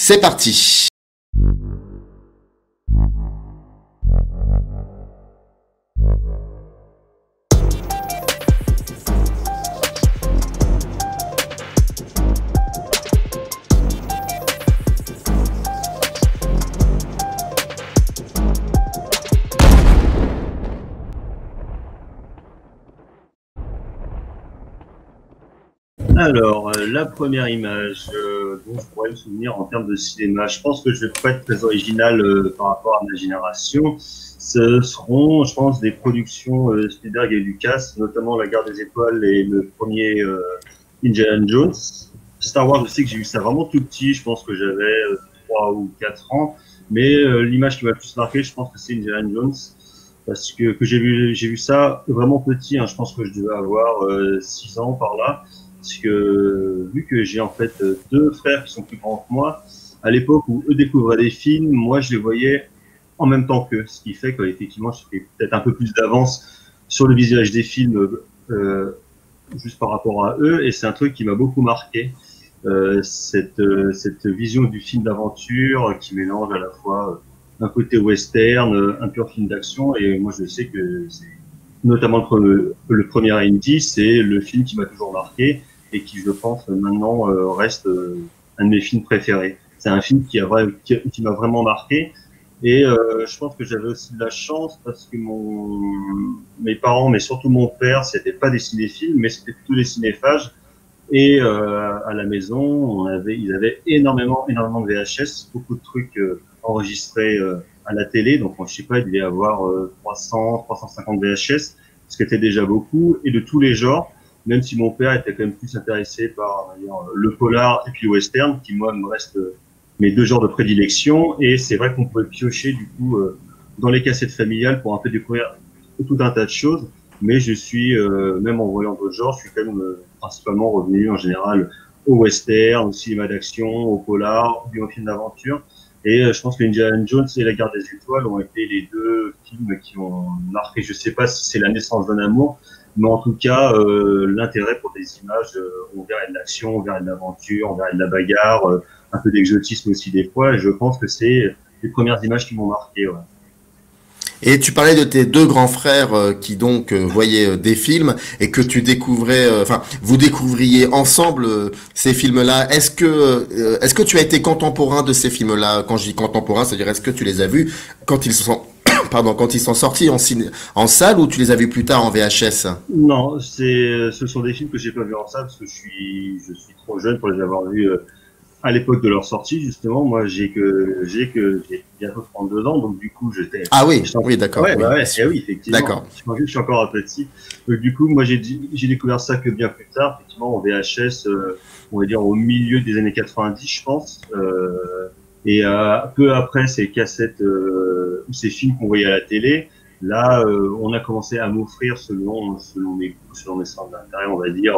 C'est parti. Alors, la première image dont je pourrais me souvenir en termes de cinéma, je pense que je vais pas être très original par rapport à ma génération. Ce seront, je pense, des productions Spielberg et Lucas, notamment La Guerre des Étoiles et le premier Indiana Jones. Star Wars, je sais que j'ai vu ça vraiment tout petit, je pense que j'avais 3 ou 4 ans, mais l'image qui m'a le plus marqué, je pense que c'est Indiana Jones, parce que j'ai vu ça vraiment petit, hein, je pense que je devais avoir 6 ans par là. Parce que vu que j'ai en fait deux frères qui sont plus grands que moi, à l'époque où eux découvraient des films, moi je les voyais en même temps qu'eux, ce qui fait qu'effectivement j'avais peut-être un peu plus d'avance sur le visionnage des films juste par rapport à eux, et c'est un truc qui m'a beaucoup marqué, cette vision du film d'aventure qui mélange à la fois un côté western, un pur film d'action, et moi je sais que c'est notamment le premier Indy, c'est le film qui m'a toujours marqué et qui, je pense, maintenant reste un de mes films préférés. C'est un film qui m'a vraiment marqué, et je pense que j'avais aussi de la chance parce que mes parents, mais surtout mon père, c'était pas des cinéphiles, mais c'était plutôt des cinéphages. Et à la maison, ils avaient énormément de VHS, beaucoup de trucs enregistrés à la télé. Donc, je sais pas, il devait y avoir 350 VHS, ce qui était déjà beaucoup, et de tous les genres. Même si mon père était quand même plus intéressé par le polar et puis le western, qui moi me reste mes deux genres de prédilection. Et c'est vrai qu'on pouvait piocher du coup dans les cassettes familiales pour un peu découvrir tout un tas de choses. Mais je suis, même en voyant d'autres genres, je suis quand même principalement revenu en général au western, au cinéma d'action, au polar, ou au film d'aventure. Et je pense que Indiana Jones et La Guerre des Étoiles ont été les deux films qui ont marqué, je sais pas si c'est la naissance d'un amour, mais en tout cas, l'intérêt pour des images, on verrait de l'action, on verrait de l'aventure, on verrait de la bagarre, un peu d'exotisme aussi des fois, et je pense que c'est les premières images qui m'ont marqué, ouais. Et tu parlais de tes deux grands frères qui donc voyaient des films et que tu découvrais, enfin, vous découvriez ensemble ces films-là. Est-ce que tu as été contemporain de ces films-là? Quand je dis contemporain, c'est-à-dire est-ce que tu les as vus quand ils sont, pardon, quand ils sont sortis en salle ou tu les as vus plus tard en VHS? Non, ce sont des films que j'ai pas vus en salle parce que je suis trop jeune pour les avoir vus à l'époque de leur sortie, justement. Moi, j'ai bientôt 32 ans, donc du coup, Ah oui, j'étais oui, d'accord, ouais, oui, bah bien ouais, sûr. oui, effectivement. D'accord. Je suis encore un petit. Donc du coup, moi, j'ai découvert ça que bien plus tard, effectivement, en VHS, on va dire au milieu des années 90, je pense. Et peu après ces cassettes ou ces films qu'on voyait à la télé, là, on a commencé à m'offrir selon mes goûts, selon mes centres d'intérêt, on va dire,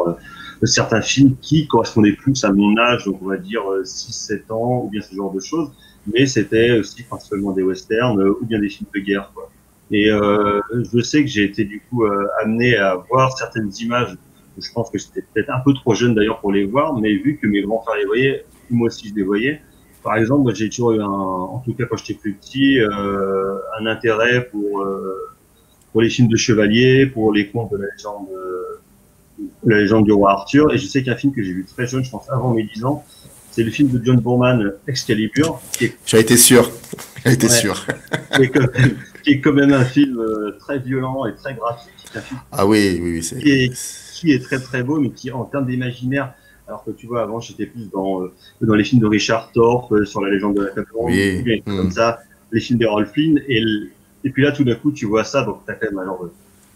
certains films qui correspondaient plus à mon âge, donc on va dire 6-7 ans, ou bien ce genre de choses. Mais c'était aussi principalement des westerns ou bien des films de guerre, quoi. Et je sais que j'ai été du coup amené à voir certaines images. Je pense que j'étais peut-être un peu trop jeune d'ailleurs pour les voir, mais vu que mes grands frères les voyaient, moi aussi je les voyais. Par exemple, moi j'ai toujours eu en tout cas quand j'étais plus petit, un intérêt pour les films de chevaliers, pour les contes de la légende du roi Arthur. Et je sais qu'il y a un film que j'ai vu très jeune, je pense avant mes 10 ans, c'est le film de John Boorman, Excalibur, J'ai été sûr. J'ai été ouais, sûr. qui est, quand même, qui est quand même un film très violent et très graphique. C'est un film Ah oui, oui, oui, qui est très très beau, mais qui en termes d'imaginaire, alors que tu vois, avant j'étais plus dans les films de Richard Thorpe, sur la légende de la Capron, oui. comme ça, les films d'Errol Flynn, et puis là tout d'un coup tu vois ça, donc t'as quand même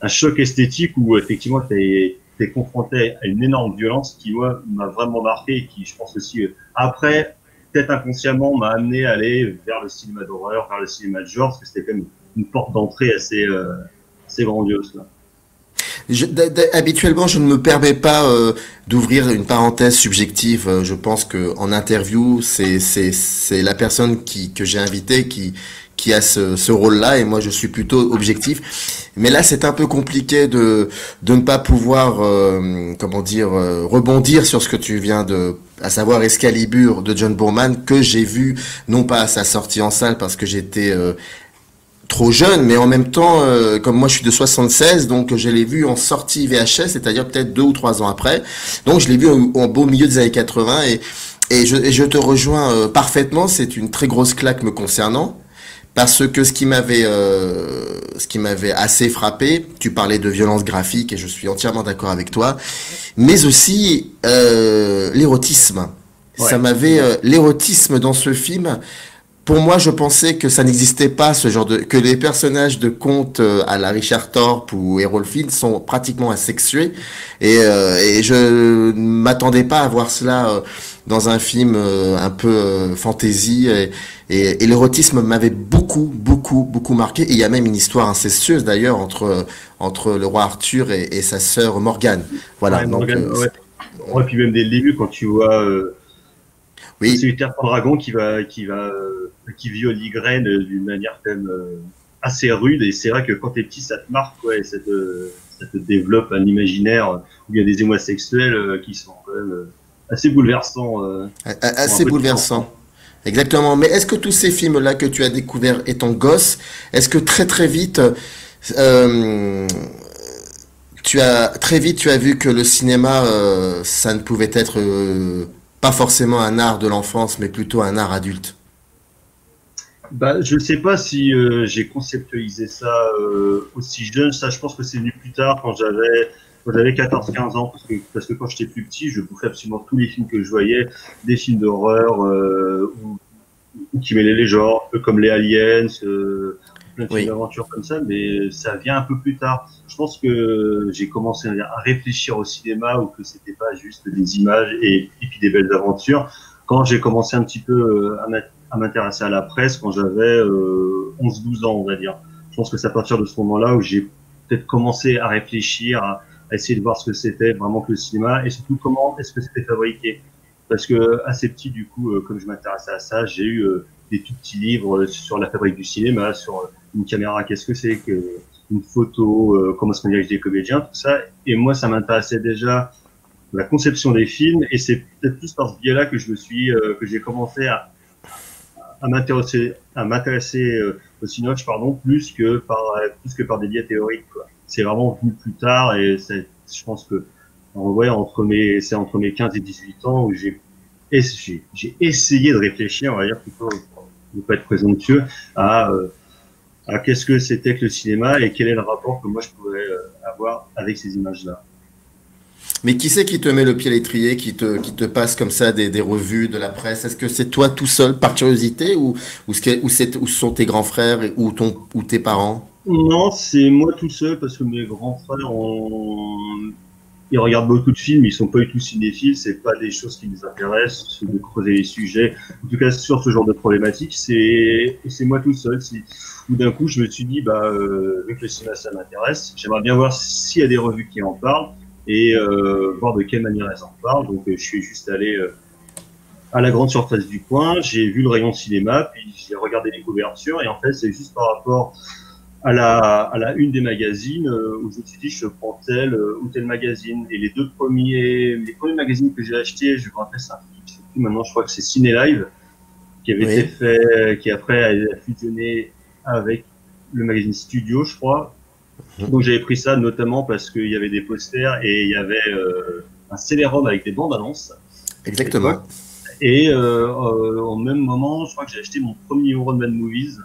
un choc esthétique où effectivement t'es confronté à une énorme violence qui moi m'a vraiment marqué et qui je pense aussi après peut-être inconsciemment m'a amené à aller vers le cinéma d'horreur, vers le cinéma de genre, parce que c'était quand même une porte d'entrée assez grandiose là. Habituellement, je ne me permets pas d'ouvrir une parenthèse subjective. Je pense que en interview, c'est la personne que j'ai invitée qui a ce rôle-là, et moi je suis plutôt objectif. Mais là, c'est un peu compliqué de ne pas pouvoir, comment dire, rebondir sur ce que tu viens à savoir Excalibur de John Boorman, que j'ai vu non pas à sa sortie en salle parce que j'étais trop jeune, mais en même temps, comme moi je suis de 76, donc je l'ai vu en sortie VHS, c'est-à-dire peut-être 2 ou 3 ans après. Donc je l'ai vu au beau milieu des années 80, et je te rejoins parfaitement. C'est une très grosse claque me concernant. Parce que ce qui m'avait assez frappé, tu parlais de violence graphique et je suis entièrement d'accord avec toi, mais aussi l'érotisme. Ça Ouais. m'avait l'érotisme dans ce film. Pour moi, je pensais que ça n'existait pas, ce genre que les personnages de contes à la Richard Thorpe ou Errol Flynn sont pratiquement asexués, et je ne m'attendais pas à voir cela dans un film un peu fantasy, et l'érotisme m'avait beaucoup marqué. Et il y a même une histoire incestueuse d'ailleurs entre le roi Arthur et sa sœur Morgane. Voilà, Ouais, donc Morgan, ouais. Ouais, puis même dès le début, quand tu vois oui. c'est le dragon qui viole Ygraine d'une manière quand même assez rude. Et c'est vrai que quand t'es petit, ça te marque, ouais, et ça te développe un imaginaire où il y a des émois sexuels qui sont quand même assez bouleversants pour un Assez petit enfant. bouleversant. Exactement. Mais est-ce que tous ces films-là que tu as découverts étant gosse, est-ce que très vite, euh, tu as vu que le cinéma, ça ne pouvait être pas forcément un art de l'enfance, mais plutôt un art adulte? Bah, je ne sais pas si j'ai conceptualisé ça aussi jeune. Ça, je pense que c'est venu plus tard quand j'avais 14-15 ans, parce que quand j'étais plus petit, je bouffais absolument tous les films que je voyais, des films d'horreur ou qui mêlaient les genres, un peu comme les Aliens, plein de films Oui. d'aventure comme ça, mais ça vient un peu plus tard. Je pense que j'ai commencé à réfléchir au cinéma, ou que c'était pas juste des images et puis des belles aventures, quand j'ai commencé un petit peu à m'intéresser à la presse, quand j'avais 11-12 ans, on va dire. Je pense que c'est à partir de ce moment-là où j'ai peut-être commencé à réfléchir, à essayer de voir ce que c'était vraiment que le cinéma, et surtout comment est-ce que c'était fabriqué. Parce que assez petit, du coup, comme je m'intéressais à ça, j'ai eu des tout petits livres sur la fabrique du cinéma, sur une caméra, qu'est-ce que c'est que une photo, comment est-ce qu'on dirige des comédiens, tout ça. Et moi, ça m'intéressait déjà la conception des films, et c'est peut-être plus par ce biais-là que que j'ai commencé à m'intéresser au Cinoche, pardon, plus que par des biais théoriques, quoi. C'est vraiment venu plus tard, et je pense que, ouais, c'est entre mes 15 et 18 ans où j'ai essayé de réfléchir, on va dire, plutôt, pour ne pas être présomptueux, à qu'est-ce que c'était que le cinéma et quel est le rapport que moi je pouvais avoir avec ces images-là. Mais qui c'est qui te met le pied à l'étrier, qui te passe comme ça des revues, de la presse? Est-ce que c'est toi tout seul par curiosité, ou sont tes grands frères, ou tes parents? Non, c'est moi tout seul, parce que mes grands frères ils regardent beaucoup de films, ils sont pas du tout cinéphiles, c'est pas des choses qui les intéressent, c'est de creuser les sujets. En tout cas, sur ce genre de problématique, c'est moi tout seul. Où d'un coup, je me suis dit, bah, vu que le cinéma, ça m'intéresse, j'aimerais bien voir s'il y a des revues qui en parlent, et voir de quelle manière elles en parlent. Donc, je suis juste allé à la grande surface du coin, j'ai vu le rayon cinéma, puis j'ai regardé les couvertures, et en fait, c'est juste par rapport à la une des magazines où je me suis dit je prends tel ou tel magazine. Et les premiers magazines que j'ai achetés, je me rappelle, c'est un truc, je sais plus maintenant, je crois que c'est Ciné Live qui avait été Oui. fait, qui après a fusionné avec le magazine Studio, je crois. Mhm. Donc j'avais pris ça notamment parce qu'il y avait des posters et il y avait un CD-ROM avec des bandes annonces à l'époque. Exactement. Et au même moment, je crois que j'ai acheté mon premier numéro de Mad Movies,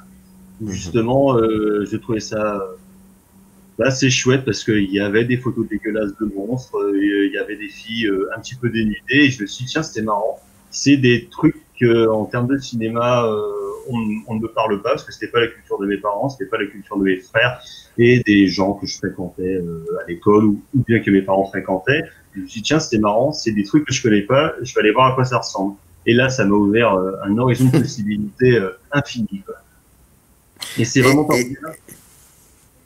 où Mhm. justement je trouvais ça assez chouette, parce qu'il y avait des photos dégueulasses de monstres, il y avait des filles un petit peu dénudées, et je me suis dit, tiens, c'était marrant. C'est des trucs que, en termes de cinéma, on ne me parle pas, parce que c'était pas la culture de mes parents, c'était pas la culture de mes frères, et des gens que je fréquentais à l'école, ou bien que mes parents fréquentaient. Je me suis dit, tiens, c'était marrant, c'est des trucs que je connais pas, je vais aller voir à quoi ça ressemble. Et là, ça m'a ouvert un horizon de possibilités infini, quoi. Et c'est vraiment Et, par et,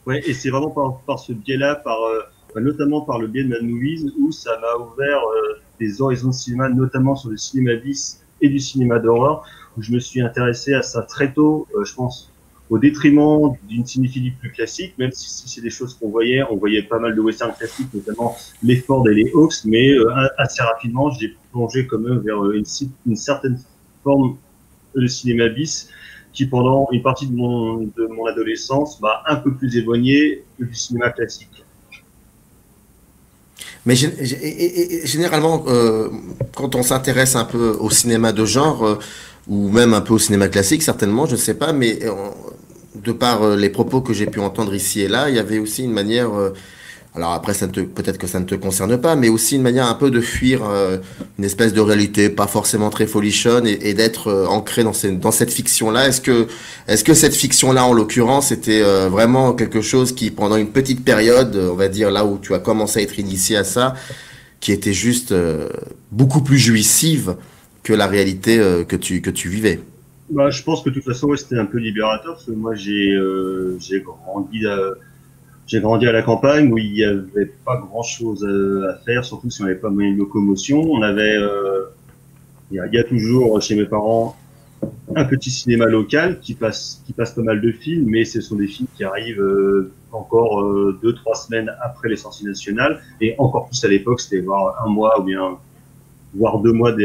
Ouais, et c'est vraiment par ce biais-là, notamment par le biais de Mad Movies, où ça m'a ouvert des horizons de cinéma, notamment sur le cinéma bis et du cinéma d'horreur, où je me suis intéressé à ça très tôt, je pense au détriment d'une cinéphilie plus classique, même si c'est des choses on voyait pas mal de westerns classiques, notamment les Ford et les Hawks, mais assez rapidement, j'ai plongé quand même vers une certaine forme de cinéma bis qui, pendant une partie de mon adolescence, m'a un peu plus éloigné du cinéma classique. Mais généralement, quand on s'intéresse un peu au cinéma de genre, ou même un peu au cinéma classique, certainement, je ne sais pas, mais de par les propos que j'ai pu entendre ici et là, il y avait aussi une manière, alors après, peut-être que ça ne te concerne pas, mais aussi une manière un peu de fuir une espèce de réalité pas forcément très folichonne et d'être ancré dans cette fiction-là. Est-ce que cette fiction-là, en l'occurrence, était vraiment quelque chose qui, pendant une petite période, on va dire là où tu as commencé à être initié à ça, qui était juste beaucoup plus jouissive que la réalité que tu vivais? Bah, je pense que de toute façon, ouais, c'était un peu libérateur, parce que moi, j'ai grandi à la campagne où il n'y avait pas grand-chose à faire, surtout si on n'avait pas moyen de locomotion. Il y a toujours chez mes parents un petit cinéma local qui passe pas mal de films, mais ce sont des films qui arrivent encore 2, 3 semaines après les sorties nationales, et encore plus à l'époque, c'était voir un mois ou bien voire 2 mois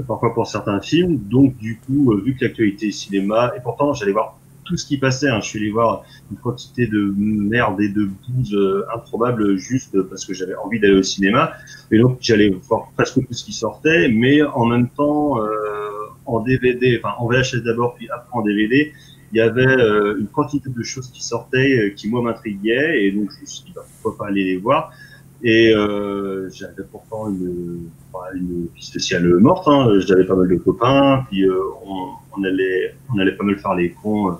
parfois pour certains films. Donc du coup, vu que l'actualité cinéma, et pourtant j'allais voir tout ce qui passait, hein. Je suis allé voir une quantité de merde et de bouse improbable juste parce que j'avais envie d'aller au cinéma. Et donc j'allais voir presque tout ce qui sortait, mais en même temps en DVD, enfin en VHS d'abord, puis après en DVD, il y avait une quantité de choses qui sortaient qui moi m'intriguaient, et donc je me suis dit bah, pourquoi pas aller les voir. Et j'avais pourtant une vie sociale morte, hein. J'avais pas mal de copains, puis on allait pas mal faire les cons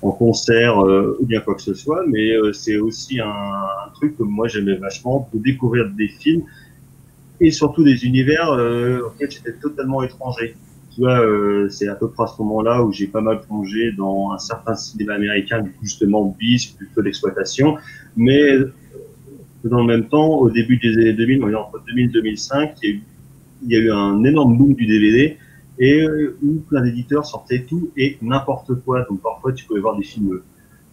en concert ou bien quoi que ce soit. Mais c'est aussi un truc que moi j'aimais vachement, de découvrir des films et surtout des univers auxquels j'étais totalement étranger. Tu vois, c'est à peu près à ce moment-là où j'ai pas mal plongé dans un certain cinéma américain, justement bis, plutôt d'exploitation, mais dans le même temps, au début des années 2000, on est entre 2000 et 2005, il y a eu un énorme boom du DVD et où plein d'éditeurs sortaient tout et n'importe quoi. Donc parfois, tu pouvais voir des films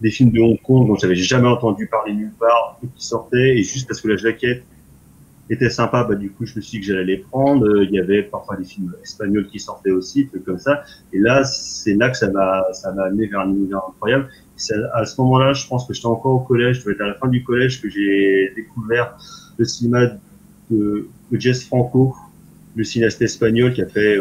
de Hong Kong dont j'avais jamais entendu parler nulle part, et qui sortaient, et juste parce que la jaquette était sympa, bah du coup, je me suis dit que j'allais les prendre. Il y avait parfois des films espagnols qui sortaient aussi, trucs comme ça. Et là, c'est là que ça m'a amené vers un univers incroyable. C'est à ce moment-là, je pense que j'étais encore au collège, je devais être à la fin du collège, que j'ai découvert le cinéma de Jess Franco, le cinéaste espagnol qui a fait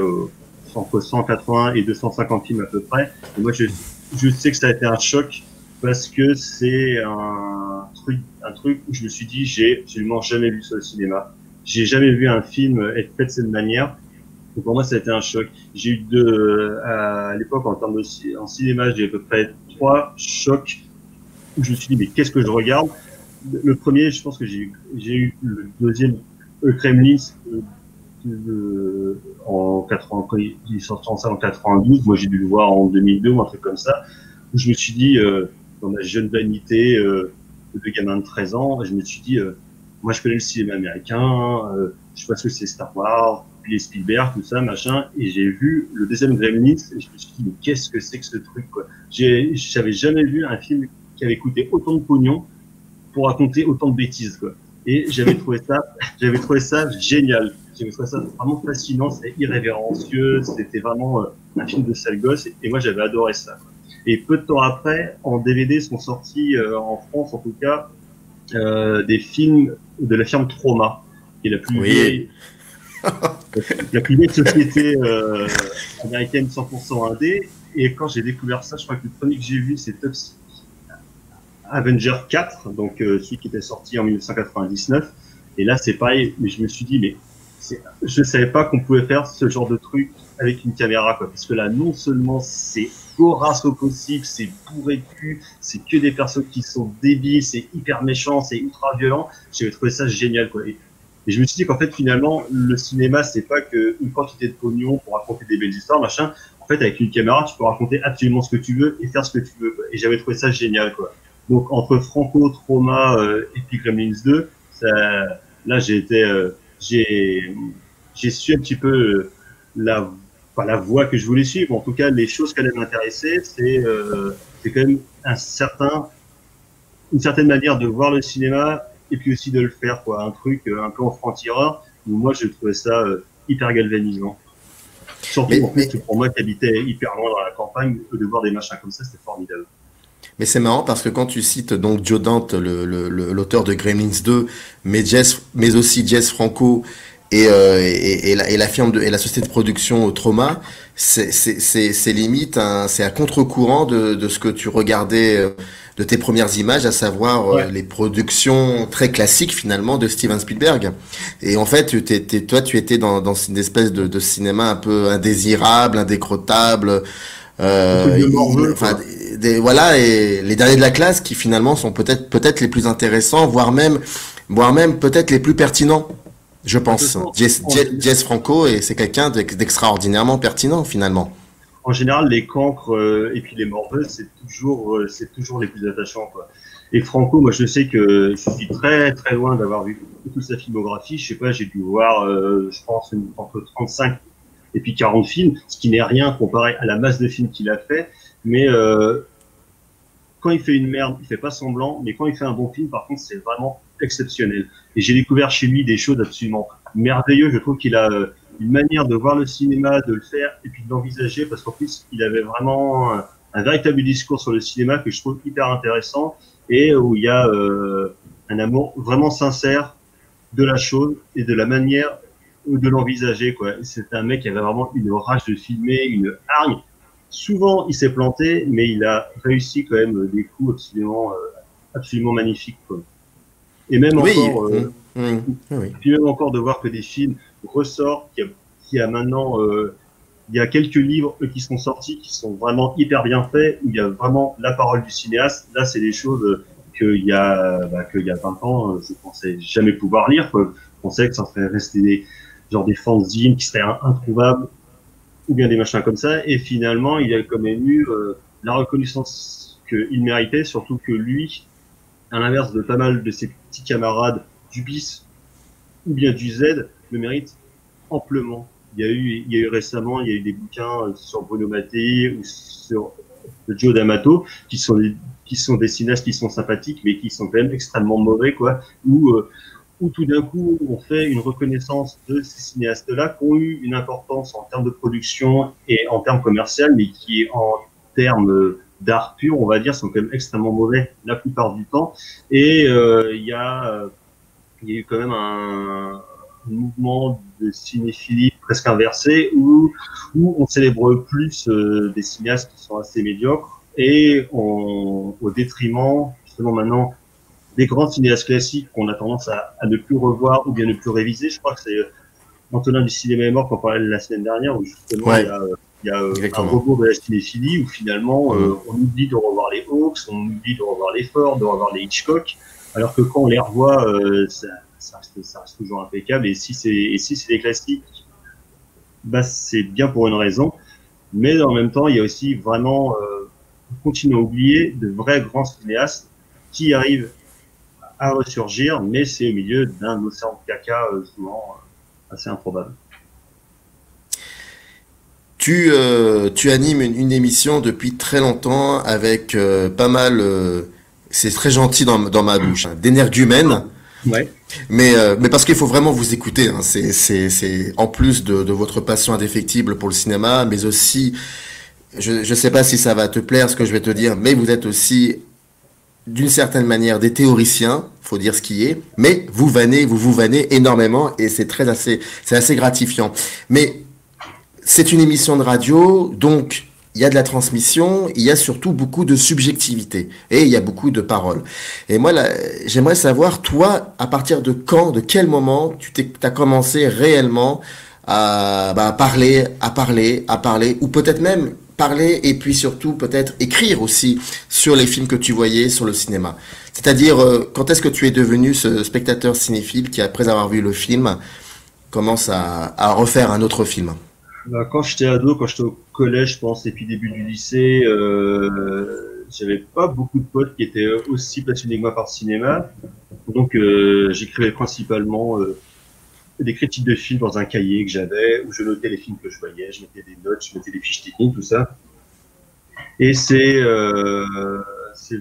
entre 180 et 250 films à peu près. Et moi, je sais que ça a été un choc parce que c'est un truc où je me suis dit, j'ai absolument jamais vu ça au cinéma. J'ai jamais vu un film être fait de cette manière. Donc pour moi, ça a été un choc. J'ai eu à l'époque, en cinéma, j'ai à peu près 3 chocs où je me suis dit, mais qu'est-ce que je regarde? Le premier, je pense que j'ai eu le deuxième, Kremlin, en 80, quand il est sorti en salle en 92. Moi, j'ai dû le voir en 2002 ou un truc comme ça, où je me suis dit, dans ma jeune vanité de gamin de 13 ans, je me suis dit, moi, je connais le cinéma américain, je sais pas ce que c'est Star Wars, les Spielberg, tout ça, machin, et j'ai vu le deuxième Gremlins, et je me suis dit, mais qu'est-ce que c'est que ce truc, quoi. J'avais jamais vu un film qui avait coûté autant de pognon pour raconter autant de bêtises, quoi. Et j'avais trouvé ça génial. J'avais trouvé ça vraiment fascinant, c'était irrévérencieux, c'était vraiment un film de sale gosse, et moi j'avais adoré ça, quoi. Et peu de temps après, en DVD sont sortis, en France en tout cas, des films de la firme Trauma, qui est Oui. la plus vieille société américaine 100% indé. Et quand j'ai découvert ça, je crois que le premier que j'ai vu, c'est Toxic Avenger 4, donc celui qui était sorti en 1999. Et là, c'est pareil, mais je me suis dit, mais je savais pas qu'on pouvait faire ce genre de truc avec une caméra, quoi. Parce que là, non seulement c'est horace au possible, c'est bourré de cul, c'est que des personnes qui sont débiles, c'est hyper méchant, c'est ultra violent. J'avais trouvé ça génial, quoi. Et je me suis dit qu'en fait, finalement, le cinéma, c'est pas qu'une quantité de pognon pour raconter des belles histoires, machin. En fait, avec une caméra, tu peux raconter absolument ce que tu veux et faire ce que tu veux, quoi. Et j'avais trouvé ça génial, quoi. Donc, entre Franco, Trauma et puis Gremlins 2, là, j'ai su un petit peu pas la voie que je voulais suivre, en tout cas, les choses qu'elle m'intéressaient, c'est quand même une certaine manière de voir le cinéma et puis aussi de le faire, quoi. Un truc un peu en franc-tireur, où moi, je trouvais ça hyper galvanisant. Surtout, en plus, pour moi qui habitais hyper loin dans la campagne, de voir des machins comme ça, c'était formidable. Mais c'est marrant parce que quand tu cites donc Joe Dante, l'auteur de Gremlins 2, mais aussi Jess Franco et la firme et la société de production Trauma, c'est limite c'est à contre-courant de ce que tu regardais de tes premières images, à savoir Ouais, les productions très classiques finalement de Steven Spielberg. Et en fait, toi, tu étais dans une espèce de cinéma un peu indésirable, indécrottable. un truc de morveux, Enfin, quoi. voilà, et les derniers de la classe qui finalement sont peut-être les plus intéressants, voire même peut-être les plus pertinents, je De toute pense. façon, Jess Franco, et c'est quelqu'un d'extraordinairement pertinent finalement. en général, les cancres et puis les morveux, c'est toujours les plus attachants, quoi. Et Franco, moi, je sais que je suis très très loin d'avoir vu toute sa filmographie. Je sais pas, j'ai dû voir, je pense, entre 35 et puis 40 films, ce qui n'est rien comparé à la masse de films qu'il a fait. Mais quand il fait une merde, il fait pas semblant. Mais quand il fait un bon film, par contre, c'est vraiment exceptionnel. Et j'ai découvert chez lui des choses absolument merveilleuses. Je trouve qu'il a une manière de voir le cinéma, de le faire et puis de l'envisager, parce qu'en plus, il avait vraiment un véritable discours sur le cinéma que je trouve hyper intéressant et où il y a un amour vraiment sincère de la chose et de la manière de l'envisager, quoi. C'est un mec qui avait vraiment une rage de filmer, une hargne. Souvent, il s'est planté, mais il a réussi quand même des coups absolument magnifiques, quoi. Et même Oui, encore, oui. puis même encore de voir que des films ressortent, qu'il y a maintenant, il y a quelques livres qui sont sortis, qui sont vraiment hyper bien faits, où il y a vraiment la parole du cinéaste. Là, c'est des choses qu'il y a 20 ans, je pensais jamais pouvoir lire, quoi. Je pensais que ça serait resté des fanzines qui seraient introuvables, ou bien des machins comme ça. Et finalement, il a quand même eu la reconnaissance qu'il méritait, surtout que lui, à l'inverse de pas mal de ses petits camarades du BIS ou bien du Z, le mérite amplement. Il y a eu récemment, il y a eu des bouquins sur Bruno Mattei ou sur Joe D'Amato qui sont des cinéastes qui sont sympathiques mais qui sont quand même extrêmement mauvais, quoi. Où tout d'un coup on fait une reconnaissance de ces cinéastes-là qui ont eu une importance en termes de production et en termes commerciaux, mais qui en termes d'art pur, on va dire, sont quand même extrêmement mauvais la plupart du temps. Et il y a eu quand même un mouvement de cinéphilie presque inversé où on célèbre plus des cinéastes qui sont assez médiocres et au détriment justement maintenant des grands cinéastes classiques qu'on a tendance à ne plus revoir ou bien ne plus réviser. Je crois que c'est Antonin du cinéma est mort qu'on parlait la semaine dernière où justement Ouais, il y a un exactement. rebours de la cinéphilie où finalement Mm. on oublie de revoir les Hawks, on oublie de revoir les Ford, de revoir les Hitchcock, alors que quand on les revoit, ça reste toujours impeccable. Et si c'est des classiques, bah c'est bien pour une raison, mais en même temps il y a aussi vraiment on continue à oublier de vrais grands cinéastes qui arrivent à ressurgir, mais c'est au milieu d'un océan de caca souvent assez improbable. Tu animes une émission depuis très longtemps avec pas mal, c'est très gentil dans ma bouche, hein, d'énergumènes, Ouais. mais parce qu'il faut vraiment vous écouter, hein, c'est en plus de votre passion indéfectible pour le cinéma, mais aussi, je sais pas si ça va te plaire ce que je vais te dire, mais vous êtes aussi d'une certaine manière des théoriciens, faut dire ce qui est, mais vous vannez énormément et c'est assez gratifiant. Mais c'est une émission de radio, donc il y a de la transmission, il y a surtout beaucoup de subjectivité et il y a beaucoup de paroles. Et moi, là, j'aimerais savoir, toi, à partir de quand, de quel moment t'as commencé réellement à parler, ou peut-être même parler et puis surtout peut-être écrire aussi sur les films que tu voyais sur le cinéma. C'est-à-dire, quand est-ce que tu es devenu ce spectateur cinéphile qui, après avoir vu le film, commence à refaire un autre film? Bah, quand j'étais ado, quand j'étais au collège, je pense, et puis début du lycée, j'avais pas beaucoup de potes qui étaient aussi passionnés que moi par le cinéma. Donc, j'écrivais principalement des critiques de films dans un cahier que j'avais, où je notais les films que je voyais, je mettais des notes, je mettais des fiches techniques, tout ça. Et c'est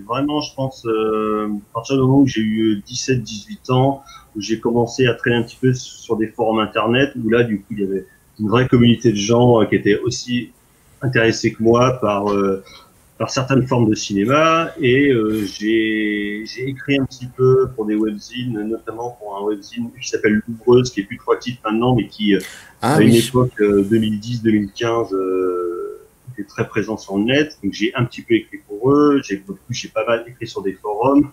vraiment, je pense, à partir du moment où j'ai eu 17-18 ans, où j'ai commencé à traîner un petit peu sur des forums internet, où là, du coup, il y avait une vraie communauté de gens qui étaient aussi intéressés que moi par certaines formes de cinéma, et j'ai écrit un petit peu pour des webzines, notamment pour un webzine qui s'appelle Louvreuse, qui est plus trop actif maintenant, mais qui, Ah à une oui. époque 2010-2015, était très présent sur le net. Donc j'ai un petit peu écrit pour eux, j'ai pas mal écrit sur des forums.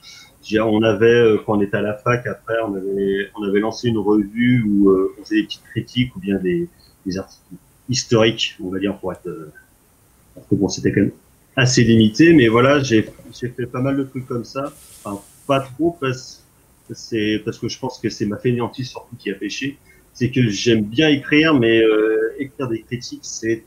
On avait, quand on était à la fac, après, on avait lancé une revue où on faisait des petites critiques ou bien des articles historiques, on va dire, pour être, parce que bon, c'était quand même assez limité, mais voilà, j'ai fait pas mal de trucs comme ça. Enfin, pas trop parce que je pense que c'est ma fainéantise surtout qui a pêché. C'est que j'aime bien écrire, mais écrire des critiques, c'est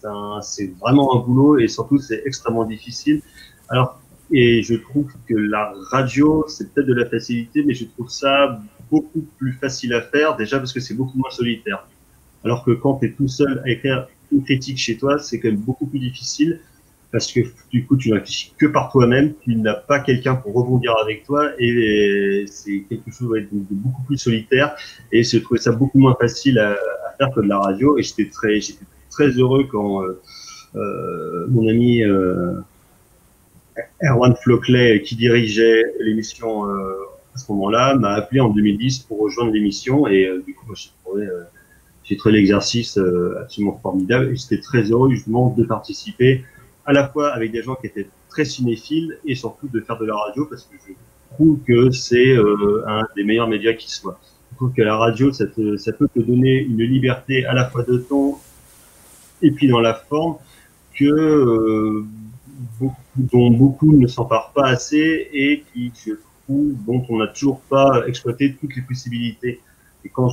vraiment un boulot et surtout c'est extrêmement difficile. Alors, et je trouve que la radio, c'est peut-être de la facilité, mais je trouve ça beaucoup plus facile à faire, déjà parce que c'est beaucoup moins solitaire. Alors que quand tu es tout seul à écrire une critique chez toi, c'est quand même beaucoup plus difficile parce que du coup, tu ne réfléchis que par toi-même, tu n'as pas quelqu'un pour rebondir avec toi et c'est quelque chose de beaucoup plus solitaire et je trouvais ça beaucoup moins facile à faire que de la radio et j'étais très heureux quand mon ami Erwan Floclet, qui dirigeait l'émission à ce moment-là, m'a appelé en 2010 pour rejoindre l'émission et du coup, j'ai trouvé l'exercice absolument formidable et j'étais très heureux justement de participer à la fois avec des gens qui étaient très cinéphiles et surtout de faire de la radio parce que je trouve que c'est un des meilleurs médias qui soit. Je trouve que la radio, ça peut te donner une liberté à la fois de ton et puis dans la forme que dont beaucoup ne s'emparent pas assez et qui, je trouve, dont on n'a toujours pas exploité toutes les possibilités. Et quand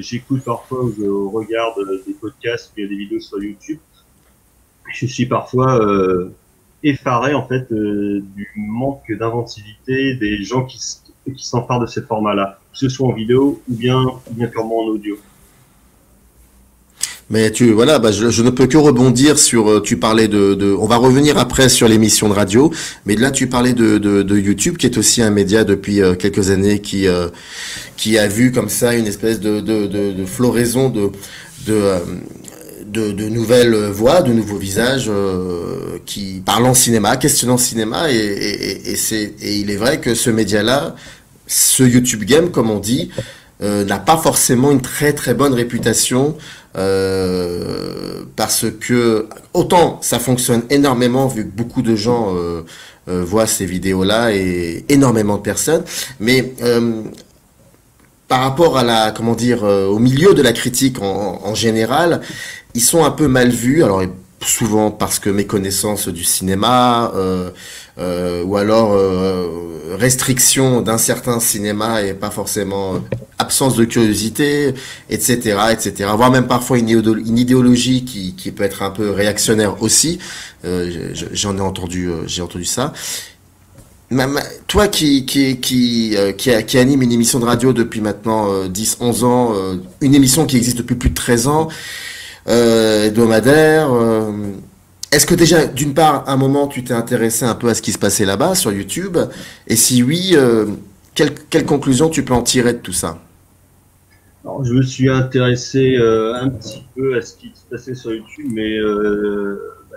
j'écoute parfois ou je regarde des podcasts ou des vidéos sur YouTube, je suis parfois effaré en fait du manque d'inventivité des gens qui s'emparent de ces formats-là, que ce soit en vidéo ou bien purement en audio. Mais voilà, bah, je ne peux que rebondir sur, tu parlais on va revenir après sur l'émission de radio, mais là tu parlais de YouTube, qui est aussi un média depuis quelques années qui a vu comme ça une espèce de floraison de, euh, de nouvelles voix, de nouveaux visages qui parlent cinéma, questionnant cinéma, et il est vrai que ce média-là, ce YouTube Game, comme on dit, n'a pas forcément une très très bonne réputation parce que autant ça fonctionne énormément vu que beaucoup de gens voient ces vidéos-là et énormément de personnes, mais par rapport à la comment dire au milieu de la critique en général, ils sont un peu mal vus. Alors souvent parce que méconnaissance du cinéma ou alors restriction d'un certain cinéma et pas forcément absence de curiosité, etc., etc. Voire même parfois une idéologie qui peut être un peu réactionnaire aussi. J'en ai entendu, j'ai entendu ça. Toi qui anime une émission de radio depuis maintenant 10-11 ans, une émission qui existe depuis plus de 13 ans, hebdomadaire. Est-ce que déjà, d'une part, à un moment, tu t'es intéressé un peu à ce qui se passait là-bas sur YouTube? Et si oui, quelle conclusion tu peux en tirer de tout ça? Alors, je me suis intéressé un petit peu à ce qui se passait sur YouTube, mais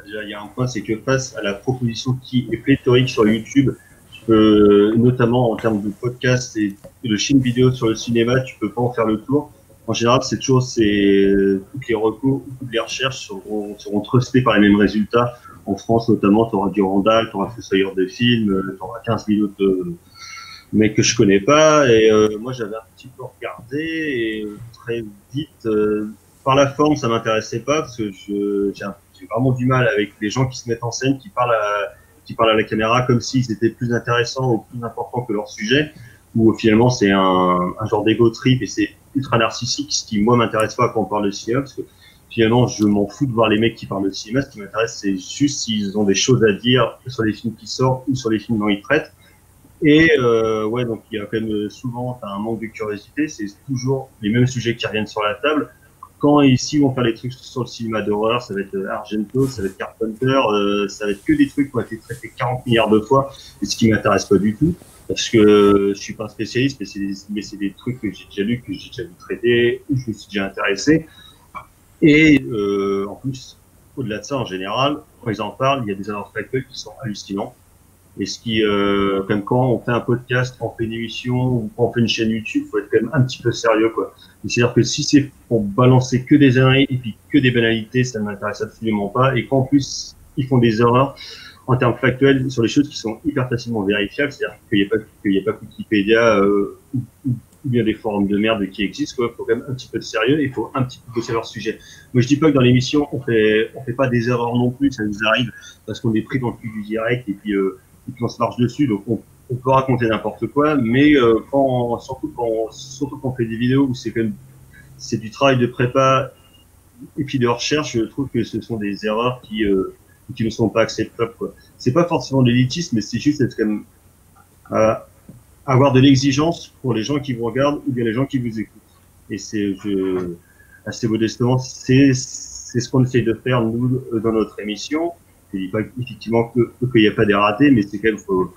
déjà, il y a un point, c'est que face à la proposition qui est pléthorique sur YouTube, notamment en termes de podcasts et de chaînes vidéo sur le cinéma, tu peux pas en faire le tour. En général, toutes les recours, toutes les recherches seront trustées par les mêmes résultats. En France, notamment, tu auras du Randall, tu auras Fossoyeur de films, tu auras 15 000 autres mecs que je connais pas. Et moi, j'avais un petit peu regardé et très vite, par la forme, ça m'intéressait pas parce que j'ai vraiment du mal avec les gens qui se mettent en scène, qui parlent à la caméra comme s'ils étaient plus intéressants ou plus importants que leur sujet, où finalement c'est un genre d'ego trip et c'est ultra narcissique, ce qui moi m'intéresse pas quand on parle de cinéma, parce que finalement je m'en fous de voir les mecs qui parlent de cinéma, ce qui m'intéresse c'est juste s'ils ont des choses à dire sur les films qui sortent ou sur les films dont ils traitent. Et ouais, donc il y a quand même souvent un manque de curiosité, c'est toujours les mêmes sujets qui reviennent sur la table. Quand ici on fait des trucs sur le cinéma d'horreur, ça va être Argento, ça va être Carpenter, ça va être que des trucs qui ont été traités 40 milliards de fois, et ce qui m'intéresse pas du tout, parce que je suis pas un spécialiste, mais c'est des trucs que j'ai déjà lus, que j'ai déjà vu traiter, où je me suis déjà intéressé. Et en plus, au-delà de ça, en général, quand ils en parlent, il y a des erreurs factuelles qui sont hallucinantes. Et ce qui, comme quand on fait un podcast, quand on fait une émission ou quand on fait une chaîne YouTube, faut être quand même un petit peu sérieux, quoi. C'est-à-dire que si c'est pour balancer que des âneries et puis que des banalités, ça ne m'intéresse absolument pas. Et qu'en plus, ils font des erreurs en termes factuels sur les choses qui sont hyper facilement vérifiables, c'est-à-dire qu'il n'y a pas Wikipédia ou bien des forums de merde qui existent, quoi. Il faut quand même un petit peu de sérieux et il faut un petit peu bosser leur sujet. Moi, je dis pas que dans l'émission, on fait pas des erreurs non plus, ça nous arrive parce qu'on est pris dans le cul du direct et puis on se marche dessus, donc on peut raconter n'importe quoi, mais surtout quand on fait des vidéos où c'est quand même c'est du travail de prépa et puis de recherche, je trouve que ce sont des erreurs qui ne sont pas acceptables, quoi. C'est pas forcément de l'élitisme, mais c'est juste être quand même euh, avoir de l'exigence pour les gens qui vous regardent ou bien les gens qui vous écoutent. Et assez modestement, c'est ce qu'on essaye de faire nous dans notre émission. Je dis pas effectivement qu'il n'y a pas des ratés, mais c'est quand même faut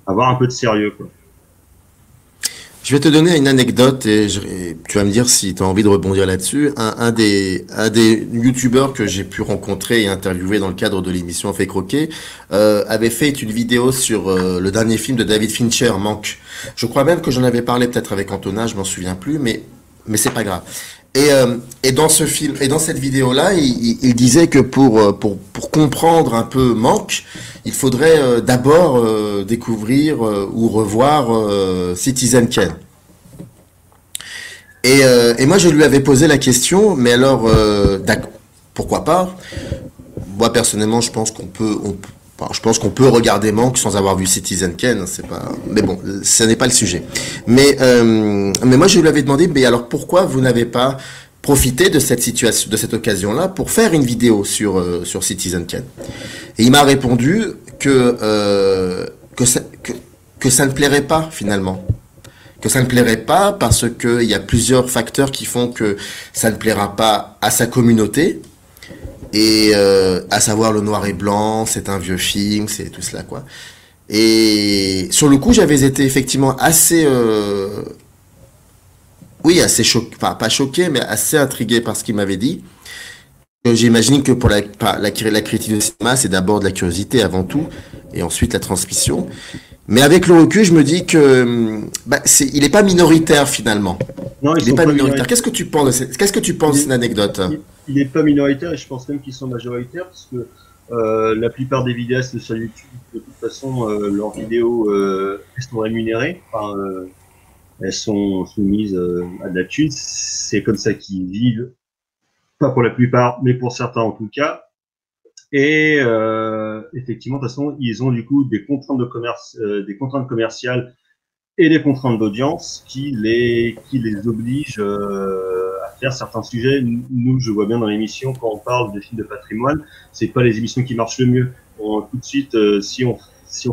avoir un peu de sérieux, quoi. Je vais te donner une anecdote et tu vas me dire si tu as envie de rebondir là-dessus. Un des youtubeurs que j'ai pu rencontrer et interviewer dans le cadre de l'émission Fait Croquer avait fait une vidéo sur le dernier film de David Fincher, Manque. Je crois même que j'en avais parlé peut-être avec Antonin, je m'en souviens plus, mais c'est pas grave. Et dans ce film et dans cette vidéo-là, il disait que pour comprendre un peu Manque, il faudrait d'abord découvrir ou revoir Citizen Kane. Et moi, je lui avais posé la question, mais alors, pourquoi pas? Moi, personnellement, je pense enfin, je pense qu'on peut regarder Manque sans avoir vu Citizen Kane. C'est pas, mais bon, ce n'est pas le sujet. Mais moi, je lui avais demandé, mais alors pourquoi vous n'avez pas profité de cette situation, de cette occasion-là, pour faire une vidéo sur Citizen Kane? Et il m'a répondu que ça ne plairait pas finalement, que ça ne plairait pas parce que il y a plusieurs facteurs qui font que ça ne plaira pas à sa communauté et à savoir le noir et blanc, c'est un vieux film, c'est tout cela quoi. Et sur le coup, j'avais été effectivement assez oui, assez choqué, enfin pas choqué, mais assez intrigué par ce qu'il m'avait dit. J'imagine que pour la critique de cinéma, c'est d'abord de la curiosité avant tout, et ensuite la transmission. Mais avec le recul, je me dis que il est pas minoritaire finalement. Non, ils Il est sont pas pas minoritaire. minoritaires. Qu'est-ce que tu penses de cette anecdote? Il est pas minoritaire et je pense même qu'ils sont majoritaires parce que la plupart des vidéastes sur YouTube, de toute façon, leurs vidéos elles sont rémunérées. Enfin, elles sont soumises à de la thune. C'est comme ça qu'ils vivent, pas pour la plupart, mais pour certains en tout cas. Et effectivement, de toute façon, ils ont du coup des contraintes de commerce, des contraintes commerciales et des contraintes d'audience qui les obligent à faire certains sujets. Nous, je vois bien dans l'émission, quand on parle de films de patrimoine, c'est pas les émissions qui marchent le mieux. Tout de suite, si on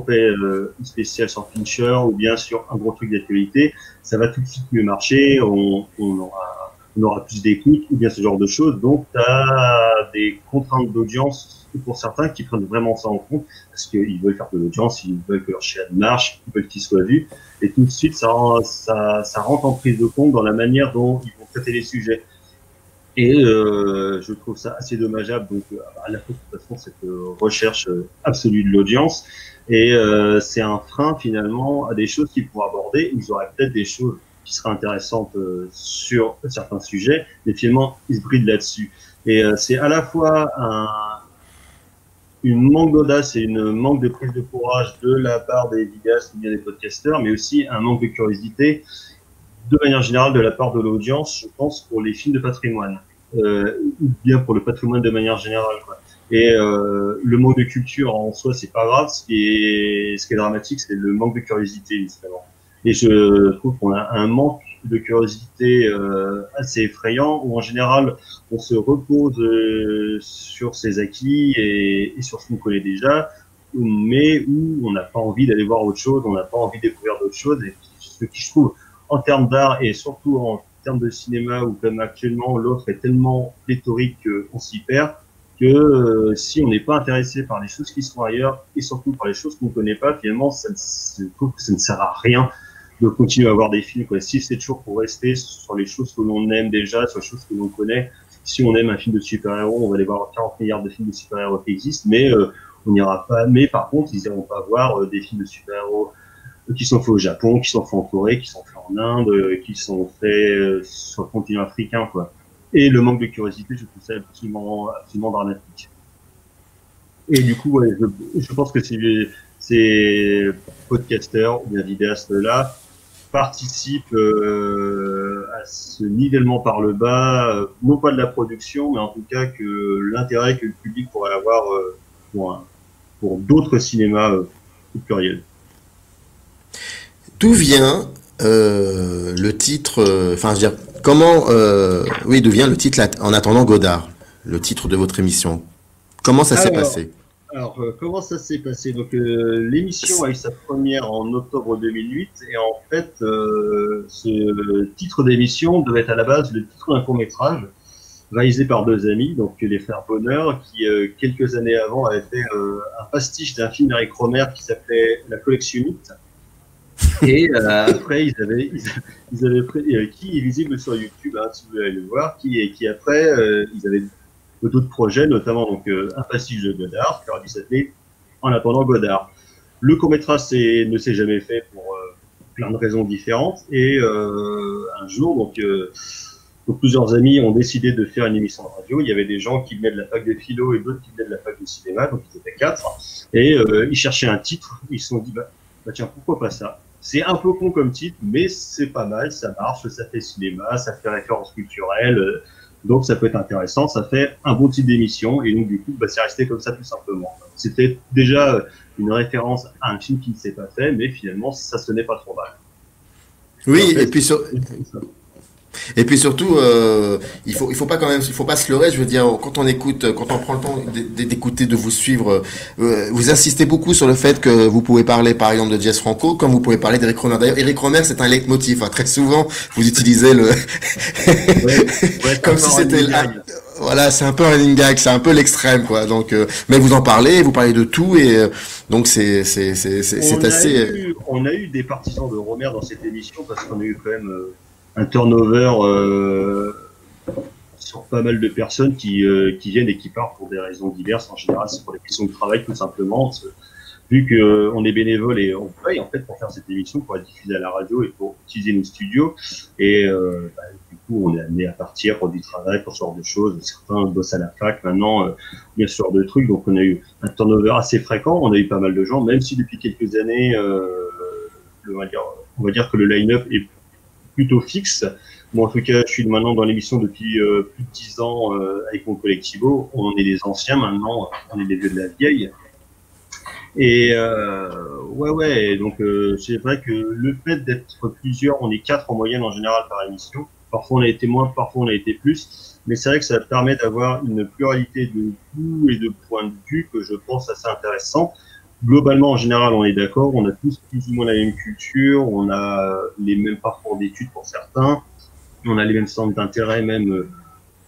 fait une spéciale sur Fincher ou bien sur un gros truc d'actualité, ça va tout de suite mieux marcher, on aura plus d'écoute ou bien ce genre de choses. Donc, tu as des contraintes d'audience pour certains qui prennent vraiment ça en compte parce qu'ils veulent faire de l'audience, ils veulent que leur chaîne marche, ils veulent qu'ils soient vus. Et tout de suite, ça rentre en prise de compte dans la manière dont ils vont traiter les sujets. Et je trouve ça assez dommageable. Donc, à la fois, de toute façon, cette recherche absolue de l'audience. Et c'est un frein, finalement, à des choses qu'ils pourraient aborder. Ils auraient peut-être des choses qui seraient intéressantes sur certains sujets, mais finalement, ils se brident là-dessus. Et c'est à la fois une manque d'audace et une manque de prise de courage de la part des vidéastes ou bien des podcasteurs, mais aussi un manque de curiosité de manière générale de la part de l'audience, je pense, pour les films de patrimoine, ou bien pour le patrimoine de manière générale, quoi. Et le manque de culture en soi, c'est pas grave. Ce qui est dramatique, c'est le manque de curiosité, justement. Et je trouve qu'on a un manque de curiosité assez effrayant, où en général, on se repose sur ses acquis et sur ce qu'on connaît déjà, mais où on n'a pas envie d'aller voir autre chose, on n'a pas envie de découvrir d'autres choses. Et ce qui, je trouve, en termes d'art et surtout en termes de cinéma, où comme actuellement l'offre est tellement pléthorique qu'on s'y perd, que si on n'est pas intéressé par les choses qui sont ailleurs et surtout par les choses qu'on ne connaît pas, finalement, je trouve que ça ne sert à rien de continuer à voir des films, quoi. Si c'est toujours pour rester sur les choses que l'on aime déjà, sur les choses que l'on connaît, si on aime un film de super-héros, on va aller voir 40 milliards de films de super-héros qui existent, mais on n'ira pas. Mais par contre, ils n'iront pas voir des films de super-héros qui sont faits au Japon, qui sont faits en Corée, qui sont faits en Inde, qui sont faits sur le continent africain, quoi. Et le manque de curiosité, je trouve ça absolument, absolument dramatique. Et du coup, ouais, je pense que ces podcasteurs ou bien vidéastes-là participent à ce nivellement par le bas, non pas de la production, mais en tout cas que l'intérêt que le public pourrait avoir pour d'autres cinémas plus pluriels. D'où vient le titre, enfin, je veux dire, comment, oui, d'où vient le titre En attendant Godard, le titre de votre émission? Comment ça s'est Alors, passé? comment ça s'est passé? Donc, l'émission a eu sa première en octobre 2008 et en fait, ce titre d'émission devait être à la base le titre d'un court-métrage réalisé par deux amis, donc les frères Bonheur, qui quelques années avant avaient fait un pastiche d'un film d'Eric Rohmer qui s'appelait La Collectionnite. Et après, ils avaient pris, qui est visible sur YouTube, hein, si vous voulez aller le voir, qui après, ils avaient d'autres projets, notamment donc un pastiche de Godard, qui aurait dû s'appeler En attendant Godard. Le court-métrage ne s'est jamais fait pour plein de raisons différentes, et un jour, donc plusieurs amis ont décidé de faire une émission de radio. Il y avait des gens qui venaient de la fac de philo et d'autres qui venaient de la fac de cinéma, donc ils étaient 4, et ils cherchaient un titre. Ils se sont dit, bah tiens, pourquoi pas ça? C'est un peu con comme titre, mais c'est pas mal, ça marche, ça fait cinéma, ça fait référence culturelle, donc ça peut être intéressant, ça fait un bon type d'émission, et donc du coup, bah, c'est resté comme ça tout simplement. C'était déjà une référence à un film qui ne s'est pas fait, mais finalement, ça sonnait pas trop mal. Oui, En fait, et puis surtout, il faut pas quand même, il faut pas se leurrer. Je veux dire, quand on écoute, quand on prend le temps d'écouter, de vous suivre, vous insistez beaucoup sur le fait que vous pouvez parler, par exemple, de Jess Franco, comme vous pouvez parler d'Eric Rohmer. D'ailleurs, Eric Rohmer, c'est un leitmotiv. Hein. Très souvent, vous utilisez le, comme si c'était, voilà, c'est un peu un running gag, c'est un peu l'extrême, quoi. Donc, mais vous en parlez, vous parlez de tout, et donc c'est assez. On a eu des partisans de Rohmer dans cette émission parce qu'on a eu quand même un turnover sur pas mal de personnes qui viennent et qui partent pour des raisons diverses. En général, c'est pour des questions de travail, tout simplement. Vu qu'on est bénévole et on paye, en fait, pour faire cette émission, pour la diffuser à la radio et pour utiliser nos studios. Et du coup, on est amené à partir pour du travail, pour ce genre de choses. Certains bossent à la fac maintenant, bien ce genre de trucs. Donc, on a eu un turnover assez fréquent. On a eu pas mal de gens, même si depuis quelques années, on va dire que le line-up est plutôt fixe. Moi, en tout cas, je suis maintenant dans l'émission depuis plus de 10 ans avec mon collectivo. On est des anciens maintenant, on est des vieux de la vieille. Et ouais. Donc, c'est vrai que le fait d'être plusieurs, on est 4 en moyenne en général par émission. Parfois, on a été moins, parfois, on a été plus. Mais c'est vrai que ça permet d'avoir une pluralité de goûts et de points de vue que je pense assez intéressant. Globalement, en général, on est d'accord, on a tous plus ou moins la même culture, on a les mêmes parcours d'études pour certains, on a les mêmes centres d'intérêt même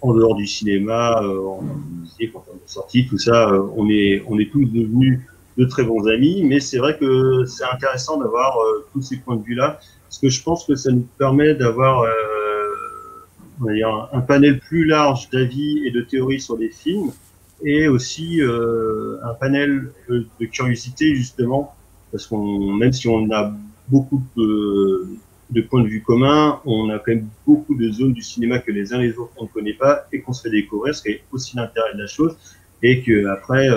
en dehors du cinéma, en musique, en termes de sortie, tout ça, on est tous devenus de très bons amis, mais c'est vrai que c'est intéressant d'avoir tous ces points de vue-là, parce que je pense que ça nous permet d'avoir un panel plus large d'avis et de théories sur les films, et aussi un panel de curiosité justement, parce qu'on, même si on a beaucoup de points de vue communs, on a quand même beaucoup de zones du cinéma que les uns les autres on ne connaît pas et qu'on se fait découvrir, ce qui est aussi l'intérêt de la chose, et que après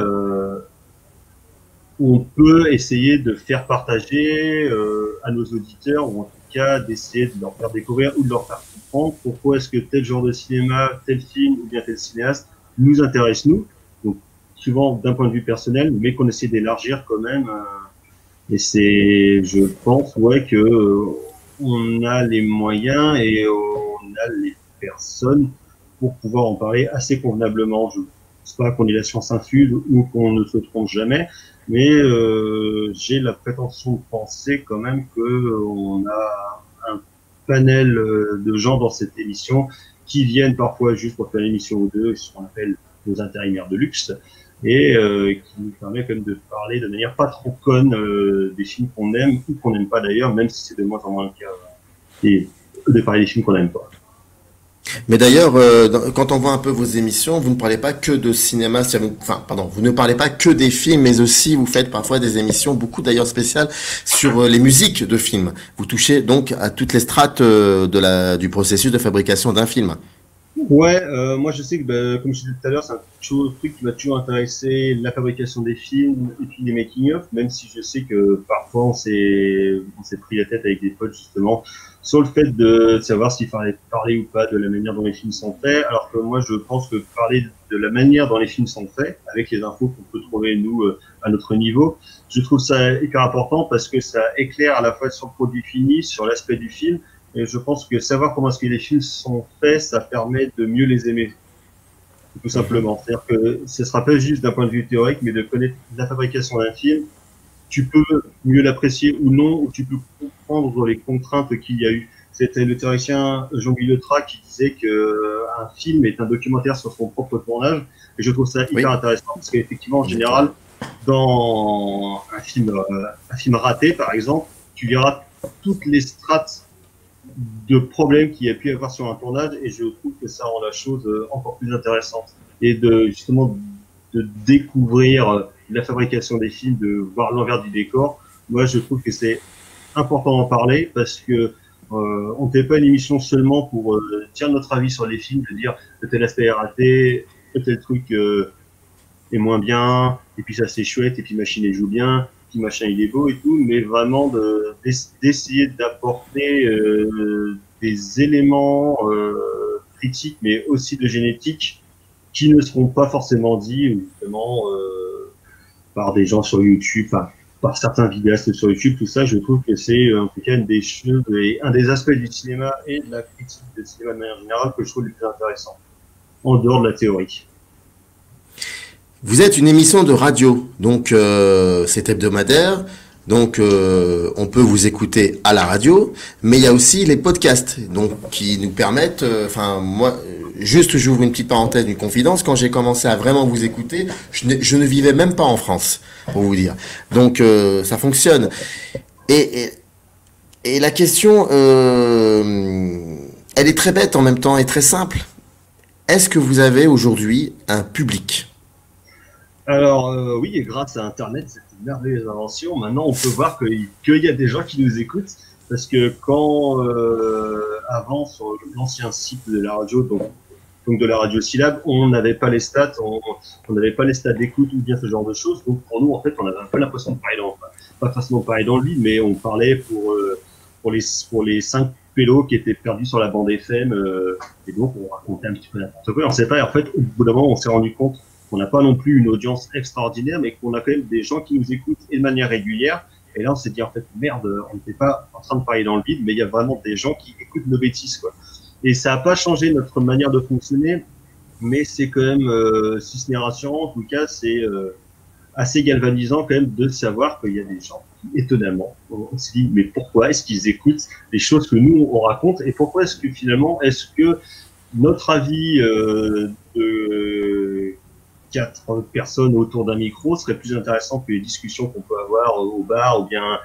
on peut essayer de faire partager à nos auditeurs, ou en tout cas d'essayer de leur faire découvrir ou de leur faire comprendre pourquoi est-ce que tel genre de cinéma, tel film ou bien tel cinéaste nous intéresse nous. Donc souvent d'un point de vue personnel, mais qu'on essaie d'élargir quand même. Et c'est, je pense, ouais, que on a les moyens et on a les personnes pour pouvoir en parler assez convenablement. c'est pas qu'on ait la science infuse ou qu'on ne se trompe jamais, mais j'ai la prétention de penser quand même que on a un panel de gens dans cette émission qui viennent parfois juste pour faire une émission ou deux, ce qu'on appelle nos intérimaires de luxe, et qui nous permet quand même de parler de manière pas trop conne des films qu'on aime ou qu'on n'aime pas d'ailleurs, même si c'est de moins en moins le cas, et de parler des films qu'on n'aime pas. Mais d'ailleurs, quand on voit un peu vos émissions, vous ne parlez pas que de cinéma, enfin, pardon, vous ne parlez pas que des films, mais aussi vous faites parfois des émissions, beaucoup d'ailleurs spéciales, sur les musiques de films. Vous touchez donc à toutes les strates du processus de fabrication d'un film. Ouais, moi je sais que, comme je disais tout à l'heure, c'est un truc qui m'a toujours intéressé, la fabrication des films et puis les making-of, même si je sais que parfois on s'est pris la tête avec des potes justement sur le fait de savoir s'il fallait parler ou pas de la manière dont les films sont faits, alors que moi je pense que parler de la manière dont les films sont faits, avec les infos qu'on peut trouver nous à notre niveau, je trouve ça hyper important parce que ça éclaire à la fois sur le produit fini, sur l'aspect du film. Et je pense que savoir comment est-ce que les films sont faits, ça permet de mieux les aimer, tout simplement. C'est-à-dire que ce sera pas juste d'un point de vue théorique, mais de connaître la fabrication d'un film, tu peux mieux l'apprécier ou non, ou tu peux comprendre les contraintes qu'il y a eu. C'était le théoricien Jean-Guy Letra qui disait que un film est un documentaire sur son propre tournage, et je trouve ça hyper intéressant, parce qu'effectivement, en général, dans un film raté, par exemple, tu verras toutes les strates de problèmes qu'il y a pu y avoir sur un tournage, et je trouve que ça rend la chose encore plus intéressante, et de justement de découvrir la fabrication des films, de voir l'envers du décor. Moi je trouve que c'est important d'en parler parce que on ne fait pas une émission seulement pour dire notre avis sur les films, de dire que tel aspect est raté, que tel truc est moins bien, et puis ça c'est chouette, et puis machine elle joue bien, puis machin il est beau et tout, mais vraiment d'essayer d'apporter des éléments critiques, mais aussi de génétique, qui ne seront pas forcément dits justement par des gens sur YouTube, enfin, par certains vidéastes sur YouTube, tout ça. Je trouve que c'est en tout cas une des choses et un des aspects du cinéma et de la critique du cinéma de manière générale que je trouve le plus intéressant, en dehors de la théorie. Vous êtes une émission de radio, donc c'est hebdomadaire, donc on peut vous écouter à la radio, mais il y a aussi les podcasts, donc qui nous permettent, enfin moi, juste j'ouvre une petite parenthèse, une confidence, quand j'ai commencé à vraiment vous écouter, je ne vivais même pas en France, pour vous dire. Donc ça fonctionne. Et la question, elle est très bête en même temps et très simple. Est-ce que vous avez aujourd'hui un public ? Alors oui, et grâce à Internet, c'est une merveilleuse invention. Maintenant, on peut voir qu'il y a des gens qui nous écoutent, parce que quand avant sur l'ancien site de la radio, donc de la radio Syllab, on n'avait pas les stats, on n'avait pas les stats d'écoute ou bien ce genre de choses. Donc pour nous, en fait, on avait un peu l'impression de parler pas forcément parler dans le vide, mais on parlait pour les 5 pélos qui étaient perdus sur la bande FM, et donc on racontait un petit peu n'importe quoi. On sait pas. Et en fait, au bout d'un moment, on s'est rendu compte qu'on n'a pas non plus une audience extraordinaire, mais qu'on a quand même des gens qui nous écoutent et de manière régulière. Et là, on s'est dit, en fait, merde, on n'était pas en train de parler dans le vide, mais il y a vraiment des gens qui écoutent nos bêtises, quoi. Et ça n'a pas changé notre manière de fonctionner, mais c'est quand même, si ce n'est rassurant, en tout cas, c'est assez galvanisant quand même de savoir qu'il y a des gens qui, étonnamment, on se dit, mais pourquoi est-ce qu'ils écoutent les choses que nous, on raconte, et pourquoi est-ce que finalement, est-ce que notre avis de 4 personnes autour d'un micro serait plus intéressant que les discussions qu'on peut avoir au bar ou bien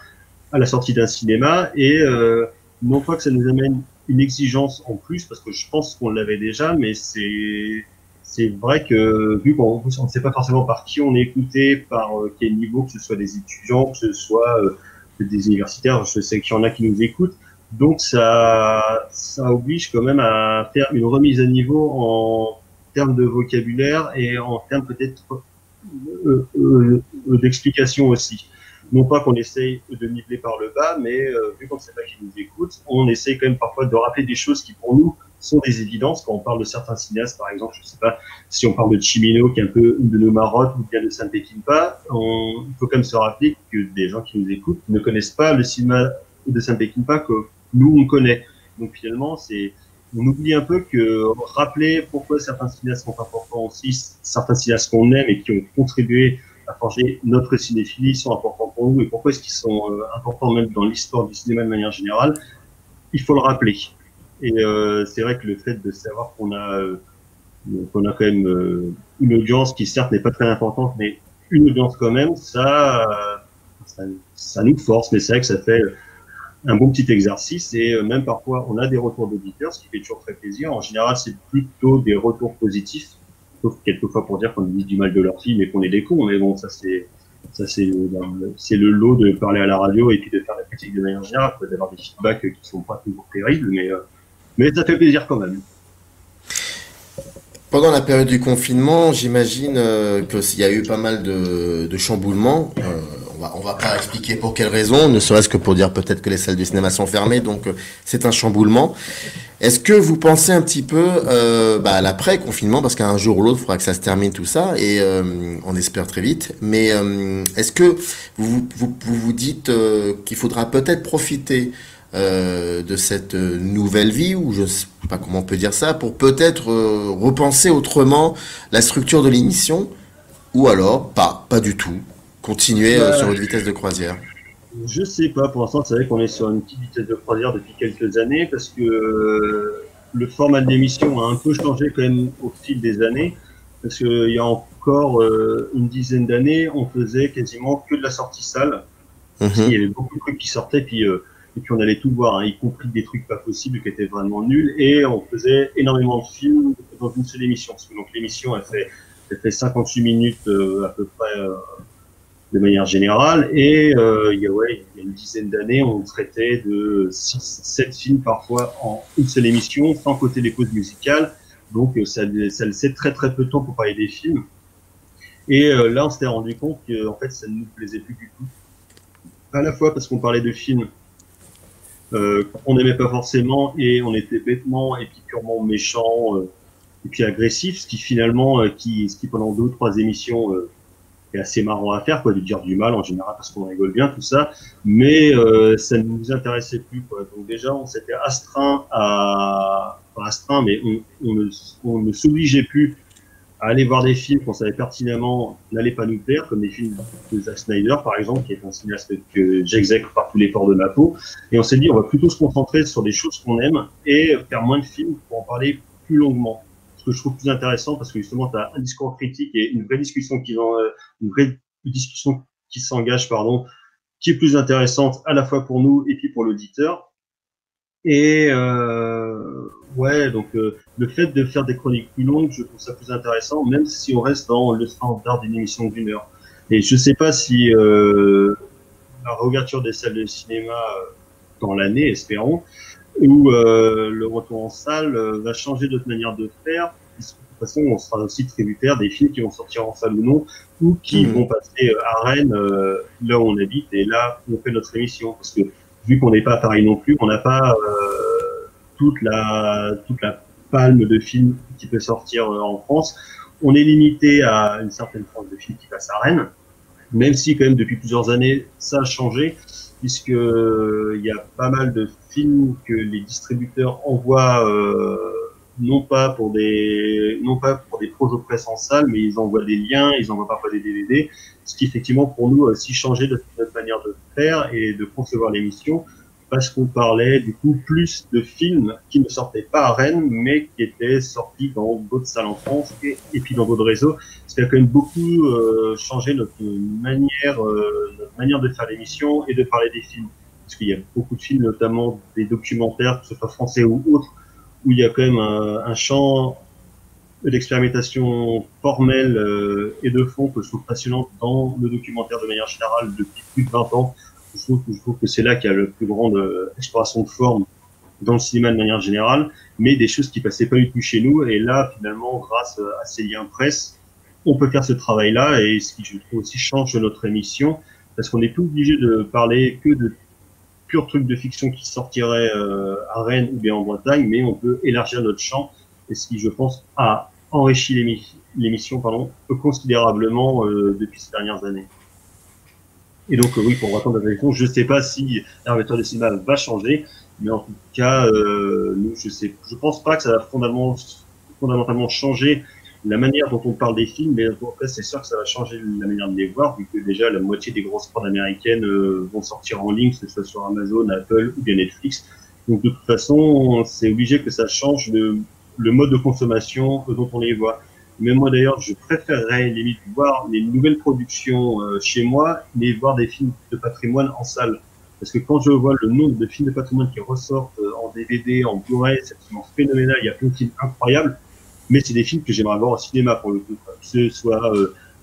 à la sortie d'un cinéma, et non pas que ça nous amène une exigence en plus, parce que je pense qu'on l'avait déjà, mais c'est vrai que vu qu'on ne sait pas forcément par qui on est écouté, par quel niveau, que ce soit des étudiants, que ce soit des universitaires, je sais qu'il y en a qui nous écoutent, donc ça oblige quand même à faire une remise à niveau en termes de vocabulaire et en termes peut-être d'explication aussi. Non pas qu'on essaye de niveler par le bas, mais vu qu'on ne sait pas qui nous écoute, on essaye quand même parfois de rappeler des choses qui pour nous sont des évidences. Quand on parle de certains cinéastes, par exemple, je ne sais pas si on parle de Cimino, qui est un peu une de nos marottes, ou bien de Sam Peckinpah, il faut quand même se rappeler que des gens qui nous écoutent ne connaissent pas le cinéma de Sam Peckinpah que nous on connaît. Donc finalement, c'est on oublie un peu que rappeler pourquoi certains cinéastes sont importants aussi, certains cinéastes qu'on aime et qui ont contribué à forger notre cinéphilie sont importants pour nous et pourquoi est-ce qu'ils sont importants même dans l'histoire du cinéma de manière générale, il faut le rappeler. Et c'est vrai que le fait de savoir qu'on a quand même une audience qui certes n'est pas très importante, mais une audience quand même, ça nous force, mais c'est vrai que ça fait un bon petit exercice et même parfois on a des retours d'auditeurs, ce qui fait toujours très plaisir. En général, c'est plutôt des retours positifs, sauf quelquefois pour dire qu'on dit du mal de leur film et qu'on est des cons. Mais bon, c'est le lot de parler à la radio et puis de faire la critique de manière générale, d'avoir des feedbacks qui sont pas toujours terribles, mais ça fait plaisir quand même. Pendant la période du confinement, j'imagine que s'il y a eu pas mal de chamboulements. On va pas expliquer pour quelles raisons, ne serait-ce que pour dire peut-être que les salles de cinéma sont fermées, donc c'est un chamboulement. Est-ce que vous pensez un petit peu à l'après-confinement, parce qu'un jour ou l'autre, il faudra que ça se termine tout ça, et on espère très vite. Mais est-ce que vous dites qu'il faudra peut-être profiter de cette nouvelle vie, ou je sais pas comment on peut dire ça, pour peut-être repenser autrement la structure de l'émission, ou alors pas du tout, continuer sur une vitesse de croisière? Je sais pas, pour l'instant, c'est vrai qu'on est sur une petite vitesse de croisière depuis quelques années parce que le format de l'émission a un peu changé quand même au fil des années. Parce qu'il y a encore une dizaine d'années, on faisait quasiment que de la sortie salle. Parce qu'il y Mhm. avait beaucoup de trucs qui sortaient, et puis on allait tout voir, hein, y compris des trucs pas possibles qui étaient vraiment nuls. Et on faisait énormément de films dans une seule émission. Parce que donc l'émission, elle fait 58 minutes à peu près de manière générale. Et il y a une dizaine d'années, on traitait de 6, 7 films parfois en une seule émission, sans côté les pauses musicales. Donc ça laissait très très peu de temps pour parler des films. Et là, on s'était rendu compte que en fait, ça ne nous plaisait plus du tout. À la fois parce qu'on parlait de films qu'on n'aimait pas forcément et on était bêtement et puis purement méchants et puis agressifs, ce qui pendant 2 ou 3 émissions est assez marrant à faire, quoi, de dire du mal en général parce qu'on rigole bien, tout ça, mais ça ne nous intéressait plus, quoi. Donc déjà, on s'était pas astreint, mais on ne s'obligeait plus à aller voir des films qu'on savait pertinemment n'allaient pas nous plaire, comme les films de Zack Snyder, par exemple, qui est un cinéaste que j'exècre par tous les pores de ma peau. Et on s'est dit, on va plutôt se concentrer sur des choses qu'on aime et faire moins de films pour en parler plus longuement. Ce que je trouve plus intéressant, parce que justement, tu as un discours critique et une vraie discussion qui s'engage, pardon, qui est plus intéressante à la fois pour nous et puis pour l'auditeur. Et ouais, donc le fait de faire des chroniques plus longues, je trouve ça plus intéressant, même si on reste dans le standard d'une émission d'1 heure. Et je sais pas si la réouverture des salles de cinéma dans l'année, espérons, ou le retour en salle va changer notre manière de faire. Puisque, de toute façon, on sera aussi tributaire des films qui vont sortir en salle ou non, ou qui vont Mhm. passer à Rennes, là où on habite, et là où on fait notre émission. Parce que vu qu'on n'est pas à Paris non plus, on n'a pas toute la palme de films qui peut sortir en France. On est limité à une certaine tranche de films qui passent à Rennes, même si quand même depuis plusieurs années ça a changé, puisque il y a pas mal de films que les distributeurs envoient non pas pour des projets presse en salle, mais ils envoient des liens, ils envoient parfois des DVD, ce qui effectivement pour nous a aussi changé notre manière de faire et de concevoir l'émission, parce qu'on parlait du coup plus de films qui ne sortaient pas à Rennes, mais qui étaient sortis dans d'autres salles en France et puis dans d'autres réseaux. Ce qui a quand même beaucoup changé notre manière de faire l'émission et de parler des films. Parce qu'il y a beaucoup de films, notamment des documentaires, que ce soit français ou autres, où il y a quand même un champ d'expérimentation formelle et de fond que je trouve passionnant dans le documentaire de manière générale depuis plus de 20 ans. Je trouve que c'est là qu'il y a la plus grande exploration de forme dans le cinéma de manière générale, mais des choses qui passaient pas du tout chez nous. Et là, finalement, grâce à ces liens presse, on peut faire ce travail-là et ce qui, je trouve, aussi change notre émission parce qu'on n'est plus obligé de parler que de purs trucs de fiction qui sortiraient à Rennes ou bien en Bretagne, mais on peut élargir notre champ et ce qui, je pense, a enrichi l'émission considérablement depuis ces dernières années. Et donc, oui, pour répondre à ta question, je ne sais pas si l'Armateur de cinéma va changer, mais en tout cas, nous, je pense pas que ça va fondamentalement changer la manière dont on parle des films, mais en tout cas, c'est sûr que ça va changer la manière de les voir, vu que déjà la moitié des grosses prods américaines vont sortir en ligne, que ce soit sur Amazon, Apple ou bien Netflix. Donc, de toute façon, c'est obligé que ça change le mode de consommation dont on les voit. Même moi d'ailleurs, je préférerais limite voir les nouvelles productions chez moi, mais voir des films de patrimoine en salle. Parce que quand je vois le nombre de films de patrimoine qui ressortent en DVD, en Blu-ray, c'est absolument phénoménal. Il y a plein de films incroyables, mais c'est des films que j'aimerais voir au cinéma pour le coup. Quoi. Que ce soit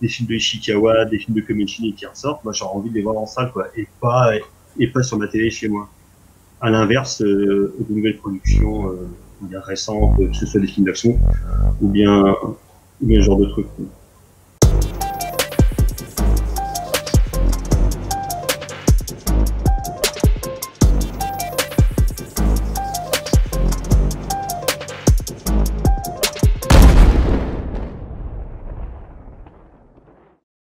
des films de Ishikawa, des films de Komichini qui ressortent, moi j'aurais envie de les voir en salle, quoi, et pas sur ma télé chez moi. À l'inverse, de nouvelles productions récentes, que ce soit des films d'action ou bien ce genre de trucs.